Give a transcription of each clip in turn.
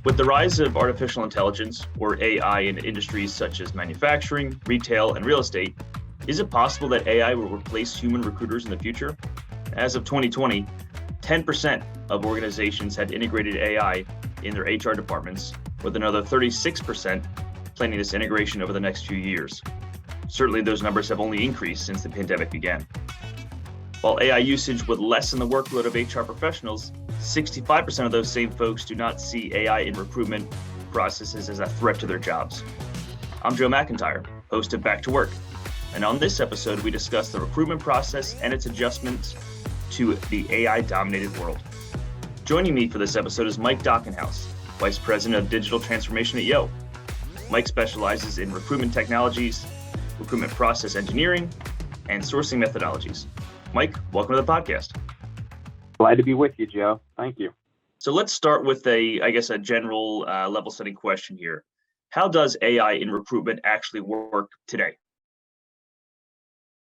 With the rise of artificial intelligence, or AI, in industries such as manufacturing, retail, and real estate, is it possible that AI will replace human recruiters in the future? As of 2020, 10% of organizations had integrated AI in their HR departments, with another 36% planning this integration over the next few years. Certainly, those numbers have only increased since the pandemic began. While AI usage would lessen the workload of HR professionals, 65% of those same folks do not see AI in recruitment processes as a threat to their jobs. I'm Joe McIntyre, host of Back to Work, and on this episode, we discuss the recruitment process and its adjustments to the AI-dominated world. Joining me for this episode is Mike Dachenhaus, Vice President of Digital Transformation at Yo. Mike specializes in recruitment technologies, recruitment process engineering, and sourcing methodologies. Mike, welcome to the podcast. Glad to be with you, Joe. Thank you. So let's start with a general level-setting question here. How does AI in recruitment actually work today?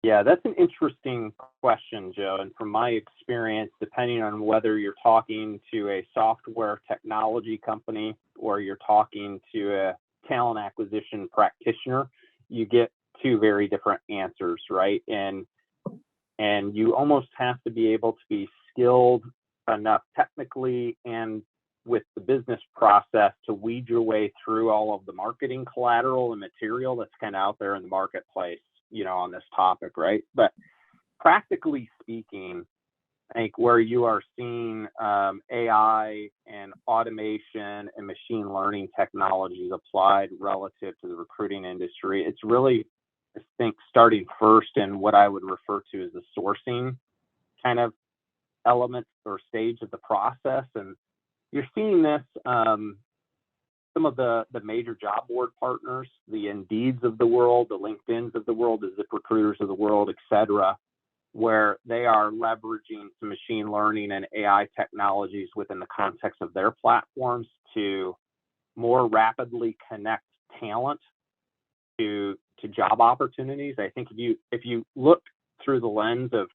Yeah, that's an interesting question, Joe. And from my experience, depending on whether you're talking to a software technology company or you're talking to a talent acquisition practitioner, you get two very different answers, right? And you almost have to be able to be skilled enough technically and with the business process to weed your way through all of the marketing collateral and material that's kind of out there in the marketplace, on this topic, right? But practically speaking, I think where you are seeing AI and automation and machine learning technologies applied relative to the recruiting industry, it's really, I think, starting first in what I would refer to as the sourcing kind of element or stage of the process. And you're seeing this, some of the major job board partners, the Indeeds of the world, the LinkedIns of the world, the ZipRecruiters of the world, et cetera, where they are leveraging some machine learning and AI technologies within the context of their platforms to more rapidly connect talent to job opportunities. I think if you look through the lens of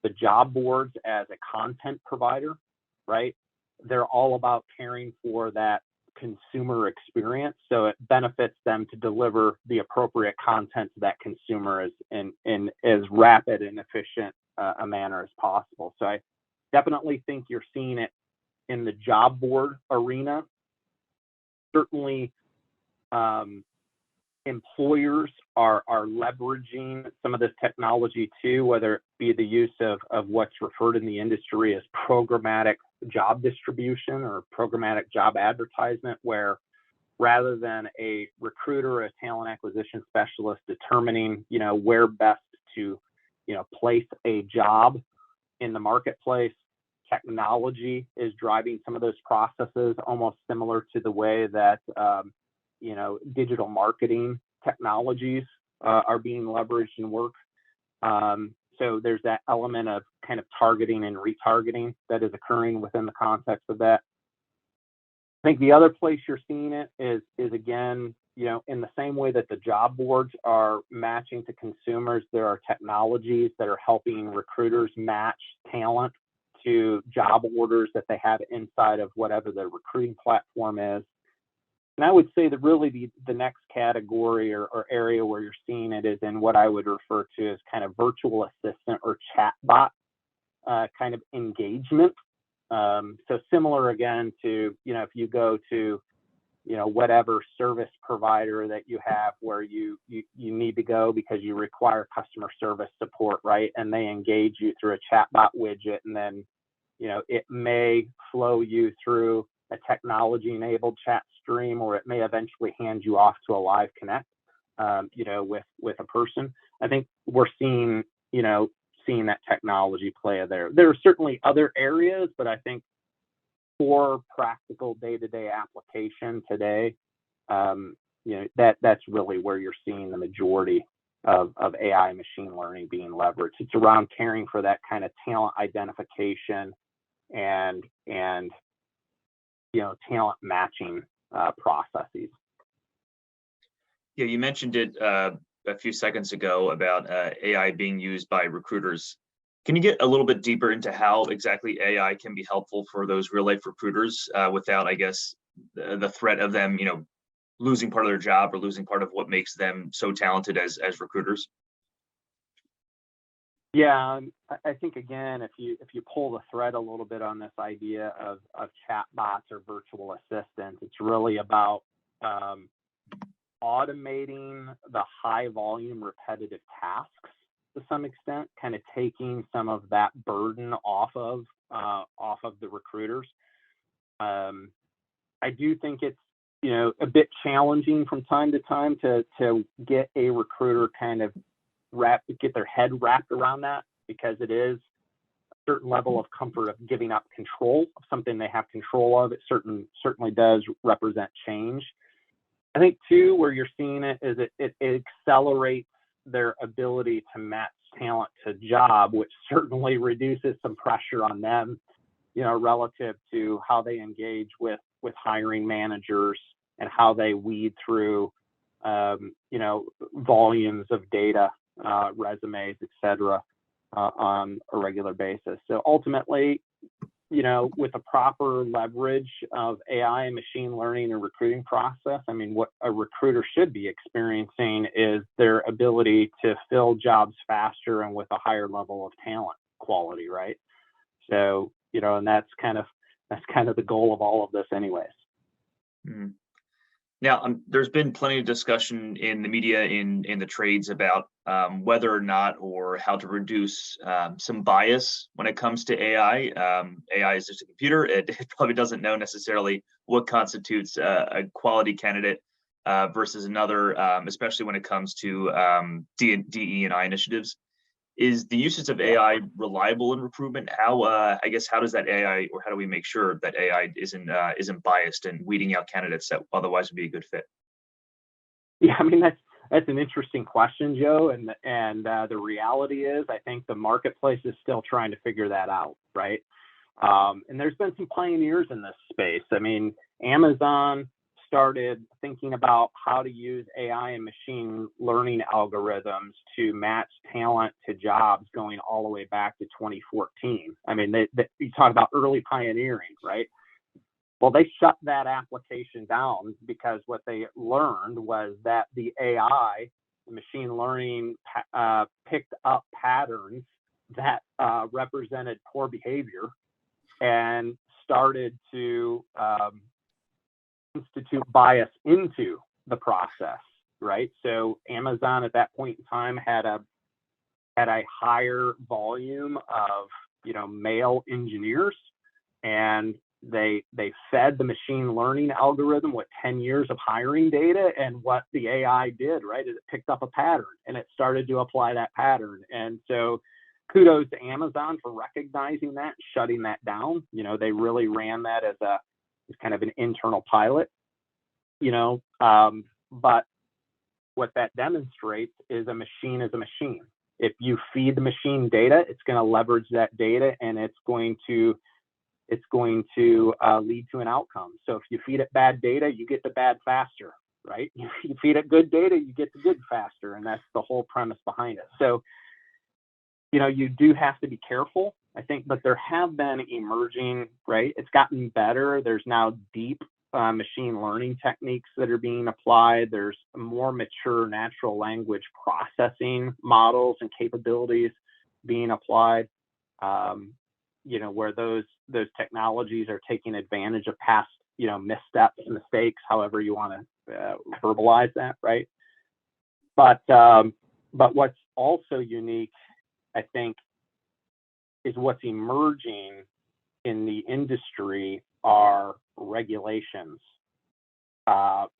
the job boards as a content provider, right, they're all about caring for that consumer experience. So it benefits them to deliver the appropriate content to that consumer in as rapid and efficient a manner as possible. So I definitely think you're seeing it in the job board arena. Certainly, employers are leveraging some of this technology too, whether it be the use of what's referred in the industry as programmatic job distribution or programmatic job advertisement, where rather than a recruiter or a talent acquisition specialist determining, where best to, place a job in the marketplace, technology is driving some of those processes, almost similar to the way that digital marketing technologies are being leveraged in work. So there's that element of kind of targeting and retargeting that is occurring within the context of that. I think the other place you're seeing it is again, in the same way that the job boards are matching to consumers, there are technologies that are helping recruiters match talent to job orders that they have inside of whatever their recruiting platform is. And I would say that really the next category or area where you're seeing it is in what I would refer to as kind of virtual assistant or chatbot kind of engagement. So similar again to, if you go to, whatever service provider that you have where you need to go because you require customer service support, right? And they engage you through a chatbot widget, and then, it may flow you through a technology-enabled chat stream, or it may eventually hand you off to a live connect, with a person. I think we're seeing that technology play there. There are certainly other areas, but I think for practical day-to-day application today, that's really where you're seeing the majority of AI machine learning being leveraged. It's around caring for that kind of talent identification and talent matching processes. Yeah, you mentioned it a few seconds ago about AI being used by recruiters. Can you get a little bit deeper into how exactly AI can be helpful for those real life recruiters without, I guess, the threat of them, losing part of their job or losing part of what makes them so talented as recruiters? Yeah, I think again, if you pull the thread a little bit on this idea of chatbots or virtual assistants, it's really about automating the high volume repetitive tasks to some extent, kind of taking some of that burden off of the recruiters. I do think it's a bit challenging from time to time to get a recruiter kind of get their head wrapped around that, because it is a certain level of comfort of giving up control of something they have control of. It certainly does represent change. I think too, where you're seeing it is it accelerates their ability to match talent to job, which certainly reduces some pressure on them, relative to how they engage with hiring managers and how they weed through, volumes of data, resumes, et cetera, on a regular basis. So ultimately, with the proper leverage of AI and machine learning and recruiting process, I mean, what a recruiter should be experiencing is their ability to fill jobs faster and with a higher level of talent quality, right? So, and that's kind of the goal of all of this anyways. Mm-hmm. Now, there's been plenty of discussion in the media, in the trades, about whether or not, or how to reduce some bias when it comes to AI. AI is just a computer. It probably doesn't know necessarily what constitutes a quality candidate versus another, especially when it comes to DE&I initiatives. Is the usage of AI reliable in recruitment? How does that AI, or how do we make sure that AI isn't biased and weeding out candidates that otherwise would be a good fit? Yeah, I mean, that's an interesting question, Joe. And the reality is, I think the marketplace is still trying to figure that out, right? And there's been some pioneers in this space. I mean, Amazon started thinking about how to use AI and machine learning algorithms to match talent to jobs going all the way back to 2014. I mean, you talk about early pioneering, right? Well, they shut that application down because what they learned was that the AI, the machine learning, picked up patterns that represented poor behavior and started to institute bias into the process, right? So Amazon at that point in time had a higher volume of male engineers, and they fed the machine learning algorithm with 10 years of hiring data, and what the AI did, right, is it picked up a pattern and it started to apply that pattern. And so kudos to Amazon for recognizing that, shutting that down. They really ran that as kind of an internal pilot, but what that demonstrates is a machine is a machine. If you feed the machine data, it's going to leverage that data, and it's going to lead to an outcome. So if you feed it bad data, you get the bad faster, right? You feed it good data, you get the good faster, and that's the whole premise behind it. So, you do have to be careful, I think, but there have been emerging, right? It's gotten better. There's now deep machine learning techniques that are being applied. There's more mature natural language processing models and capabilities being applied, where those technologies are taking advantage of past, missteps, mistakes, however you want to verbalize that, right? But what's also unique, I think, is what's emerging in the industry are regulations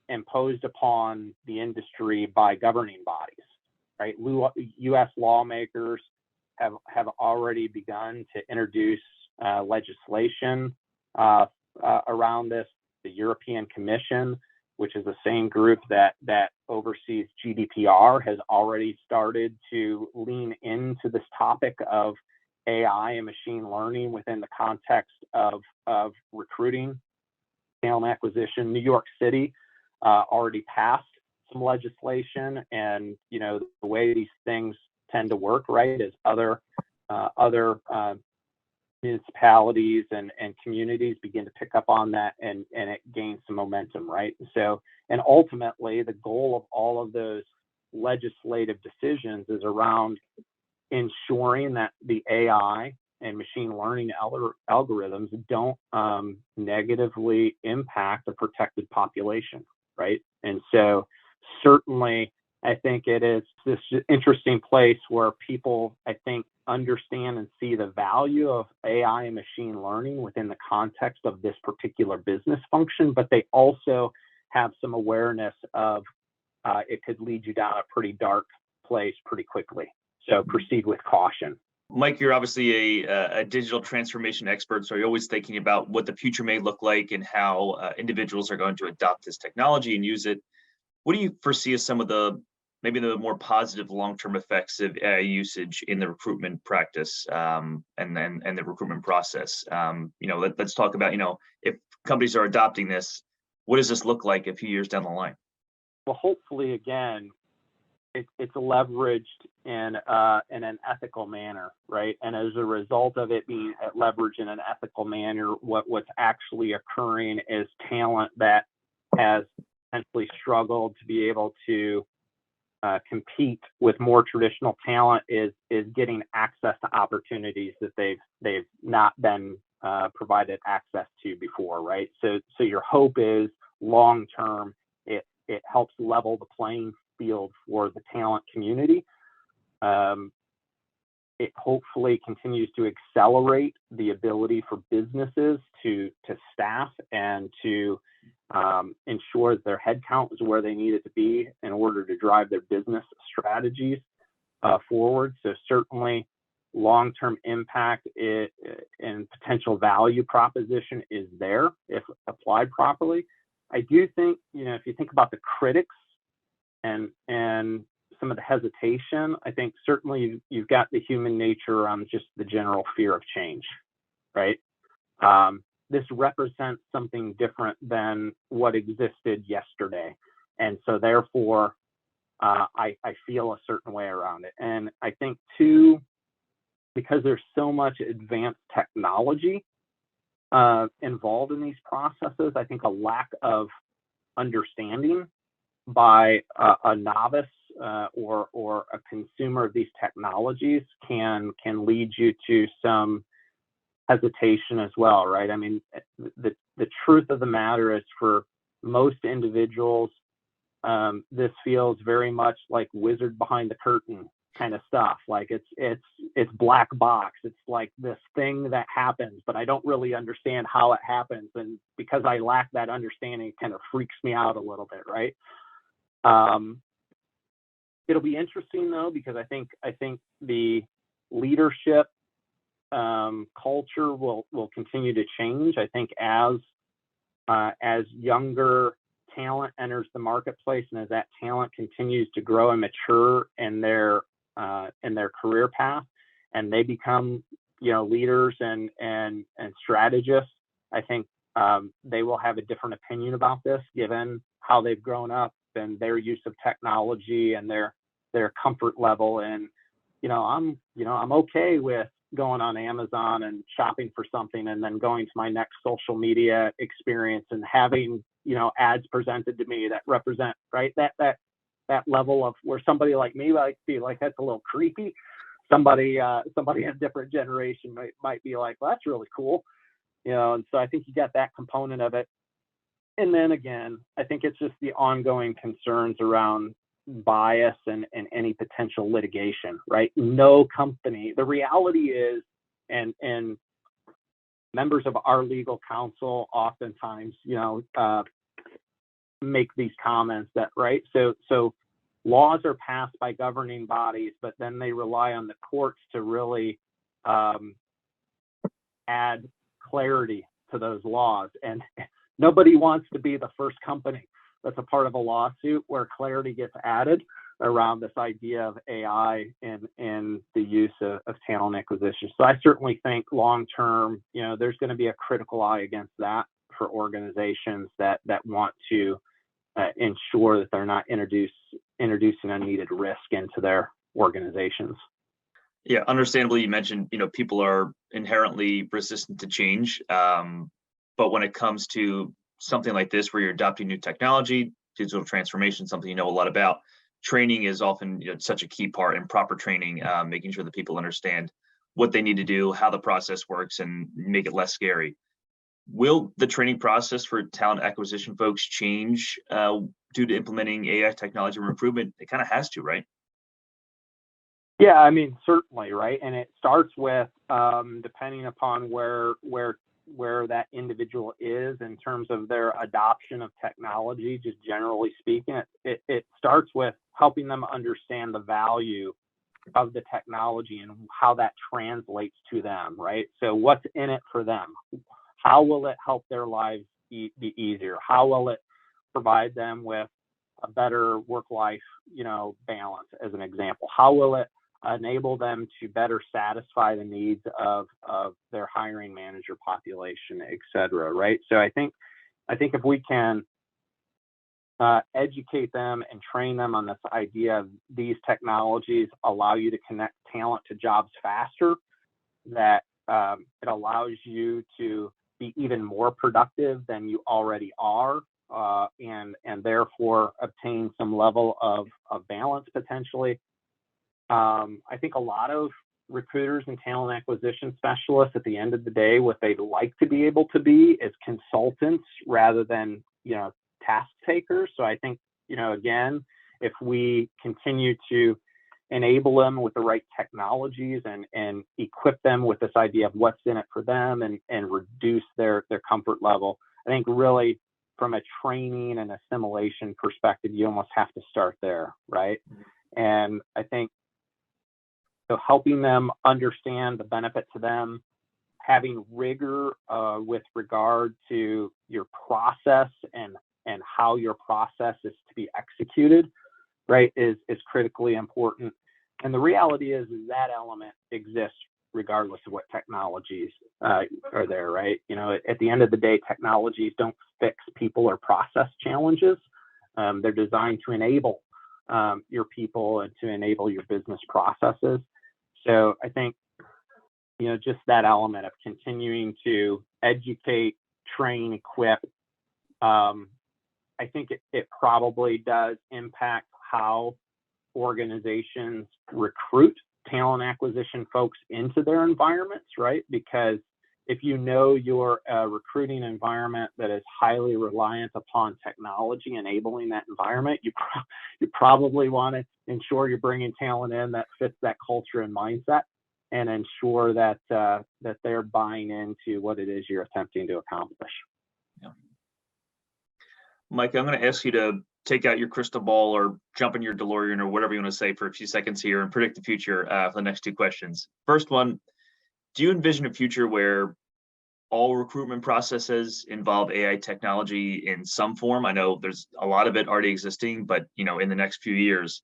imposed upon the industry by governing bodies, right? U.S. lawmakers have already begun to introduce legislation around this. The European Commission, which is the same group that oversees GDPR, has already started to lean into this topic of AI and machine learning within the context of recruiting, talent acquisition. New York City already passed some legislation, and the way these things tend to work, right, is other municipalities and communities begin to pick up on that, and it gains some momentum, right? So, and ultimately, the goal of all of those legislative decisions is around ensuring that the AI and machine learning algorithms don't negatively impact the protected population, right? And so certainly, I think it is this interesting place where people, I think, understand and see the value of AI and machine learning within the context of this particular business function, but they also have some awareness of it could lead you down a pretty dark place pretty quickly. So proceed with caution. Mike, you're obviously a digital transformation expert, so you're always thinking about what the future may look like and how individuals are going to adopt this technology and use it. What do you foresee as some of maybe the more positive long-term effects of AI usage in the recruitment practice and the recruitment process? Let's talk about, if companies are adopting this, what does this look like a few years down the line? Well, hopefully, again, it's leveraged in an ethical manner, right? And as a result of it being leveraged in an ethical manner, what's actually occurring is talent that has essentially struggled to be able to compete with more traditional talent is getting access to opportunities that they've not been provided access to before, right? So your hope is long term it helps level the playing field for the talent community. It hopefully continues to accelerate the ability for businesses to staff and to ensure that their headcount is where they need it to be in order to drive their business strategies forward. So certainly long-term impact and potential value proposition is there if applied properly. I do think, if you think about the critics and some of the hesitation, I think certainly you've got the human nature around just the general fear of change, right? This represents something different than what existed yesterday. And so therefore, I feel a certain way around it. And I think too, because there's so much advanced technology involved in these processes, I think a lack of understanding by a novice or a consumer of these technologies can lead you to some hesitation as well, right? I mean, the truth of the matter is for most individuals, this feels very much like wizard behind the curtain kind of stuff. Like it's black box. It's like this thing that happens, but I don't really understand how it happens. And because I lack that understanding, it kind of freaks me out a little bit, right? It'll be interesting though, because I think the leadership culture will continue to change. I think as younger talent enters the marketplace and as that talent continues to grow and mature in their career path, and they become leaders and strategists, I think they will have a different opinion about this, given how they've grown up and their use of technology and their comfort level. And I'm okay with going on Amazon and shopping for something and then going to my next social media experience and having ads presented to me that represent, right, that level of where somebody like me might be like, that's a little creepy. Somebody in a different generation might be like, well, that's really cool, and so I think you got that component of it. And then again, I think it's just the ongoing concerns around bias and any potential litigation, right? No company, the reality is, and members of our legal counsel oftentimes, make these comments that, right? So laws are passed by governing bodies, but then they rely on the courts to really add clarity to those laws. And nobody wants to be the first company that's a part of a lawsuit where clarity gets added around this idea of AI and the use of talent acquisition. So I certainly think long term, there's going to be a critical eye against that for organizations that want to ensure that they're not introducing unneeded risk into their organizations. Yeah, understandably, you mentioned, people are inherently resistant to change. But when it comes to something like this, where you're adopting new technology, digital transformation, something you know a lot about, training is often, such a key part, and proper training, making sure that people understand what they need to do, how the process works, and make it less scary. Will the training process for talent acquisition folks change due to implementing AI technology and recruitment? It kind of has to, right? Yeah, I mean, certainly, right? And it starts with depending upon where that individual is in terms of their adoption of technology, just generally speaking, it starts with helping them understand the value of the technology and how that translates to them, right? So what's in it for them? How will it help their lives be easier? How will it provide them with a better work-life, balance, as an example? How will it enable them to better satisfy the needs of their hiring manager population, et cetera, right? So I think if we can educate them and train them on this idea of these technologies allow you to connect talent to jobs faster, that it allows you to be even more productive than you already are, and therefore obtain some level of balance potentially. I think a lot of recruiters and talent acquisition specialists, at the end of the day, what they'd like to be able to be is consultants rather than, task takers. So I think, again, if we continue to enable them with the right technologies and equip them with this idea of what's in it for them and reduce their comfort level, I think really from a training and assimilation perspective, you almost have to start there, right? And I think so helping them understand the benefit to them, having rigor with regard to your process and how your process is to be executed, right, is critically important. And the reality is that element exists regardless of what technologies are there, right? At the end of the day, technologies don't fix people or process challenges. They're designed to enable your people and to enable your business processes. So I think, just that element of continuing to educate, train, equip, I think it probably does impact how organizations recruit talent acquisition folks into their environments, right? Because if you're a recruiting environment that is highly reliant upon technology enabling that environment, you probably want to ensure you're bringing talent in that fits that culture and mindset, and ensure that they're buying into what it is you're attempting to accomplish. Yeah. Mike, I'm going to ask you to take out your crystal ball or jump in your DeLorean or whatever you want to say for a few seconds here and predict the future for the next two questions. First one, do you envision a future where all recruitment processes involve AI technology in some form? I know there's a lot of it already existing, but in the next few years,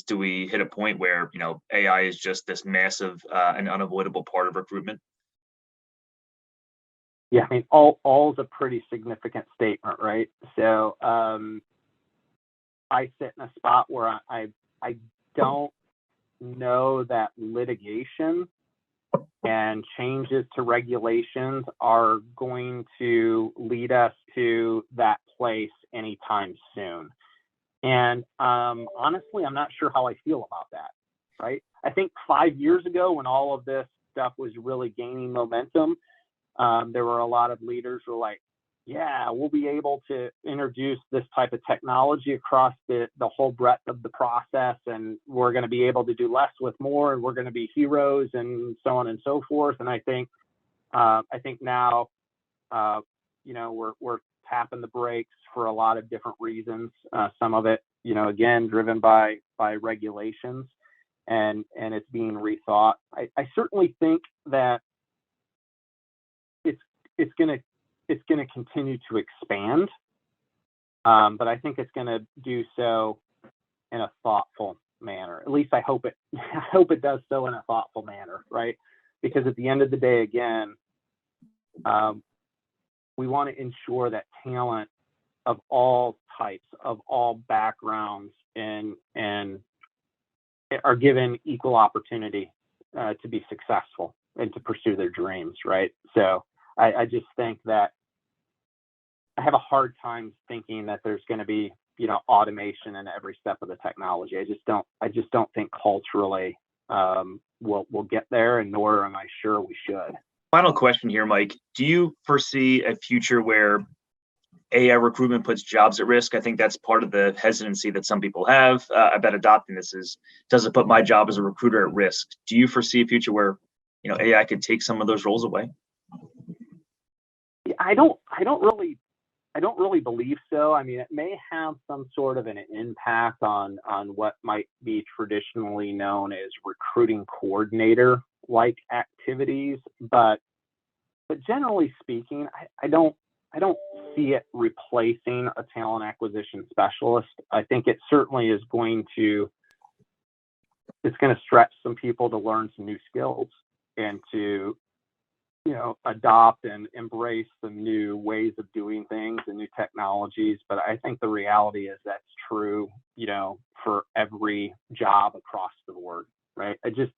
do we hit a point where AI is just this massive and unavoidable part of recruitment? Yeah, I mean, all is a pretty significant statement, right? So I sit in a spot where I don't know that litigation and changes to regulations are going to lead us to that place anytime soon. And honestly, I'm not sure how I feel about that, right? I think 5 years ago, when all of this stuff was really gaining momentum, there were a lot of leaders who were like, yeah, we'll be able to introduce this type of technology across the whole breadth of the process, and we're going to be able to do less with more, and we're going to be heroes, and so on and so forth. And I think now, we're tapping the brakes for a lot of different reasons. Some of it, again, driven by regulations, and it's being rethought. I certainly think that it's going to continue to expand, but I think it's going to do so in a thoughtful manner. At least I hope it. I hope it does so in a thoughtful manner, right? Because at the end of the day, again, we want to ensure that talent of all types, of all backgrounds, and are given equal opportunity to be successful and to pursue their dreams, right? So I just think that I have a hard time thinking that there's going to be, automation in every step of the technology. I just don't think culturally we'll get there, and nor am I sure we should. Final question here, Mike. Do you foresee a future where AI recruitment puts jobs at risk? I think that's part of the hesitancy that some people have about adopting this is, does it put my job as a recruiter at risk? Do you foresee a future where, AI could take some of those roles away? I don't really believe so. I mean, it may have some sort of an impact on what might be traditionally known as recruiting coordinator like activities, but generally speaking, I don't see it replacing a talent acquisition specialist. I think it certainly is going to stretch some people to learn some new skills and to adopt and embrace some new ways of doing things and new technologies. But I think the reality is that's true, for every job across the board, right? I just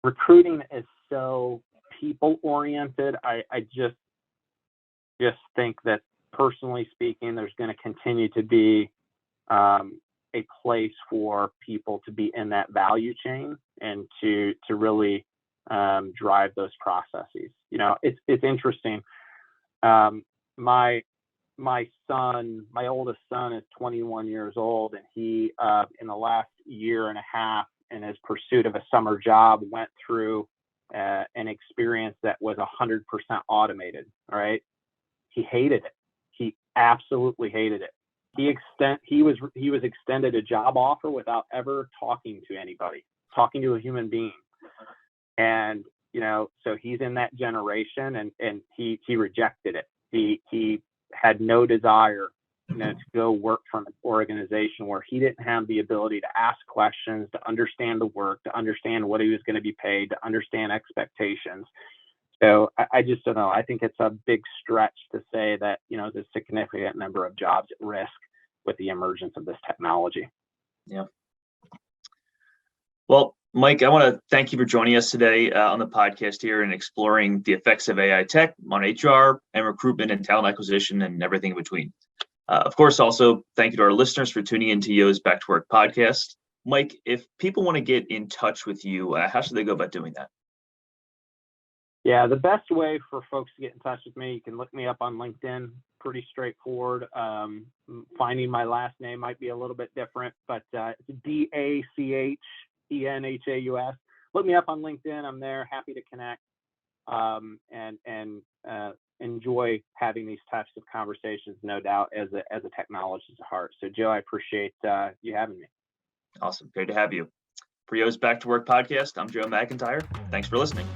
recruiting is so people oriented. I just think that, personally speaking, there's going to continue to be a place for people to be in that value chain and to really drive those processes. It's interesting. My oldest son is 21 years old, and he in the last year and a half, in his pursuit of a summer job, went through an experience that was 100% automated. All right, he hated it. He absolutely hated it. He was extended a job offer without ever talking to anybody, talking to a human being. And, so he's in that generation, and he rejected it. He had no desire, to go work for an organization where he didn't have the ability to ask questions, to understand the work, to understand what he was going to be paid, to understand expectations. So I just don't know. I think it's a big stretch to say that, there's a significant number of jobs at risk with the emergence of this technology. Yeah. Well, Mike, I want to thank you for joining us today on the podcast here and exploring the effects of AI tech on HR and recruitment and talent acquisition and everything in between. Of course, also thank you to our listeners for tuning into Yo's Back to Work podcast. Mike, if people want to get in touch with you, how should they go about doing that? Yeah, the best way for folks to get in touch with me, you can look me up on LinkedIn. Pretty straightforward. Finding my last name might be a little bit different, but it's Dachenhaus. Look me up on LinkedIn. I'm there, happy to connect, and enjoy having these types of conversations, no doubt, as a technologist at heart. So, Joe, I appreciate you having me. Awesome. Great to have you. For Yo's Back to Work podcast, I'm Joe McIntyre. Thanks for listening.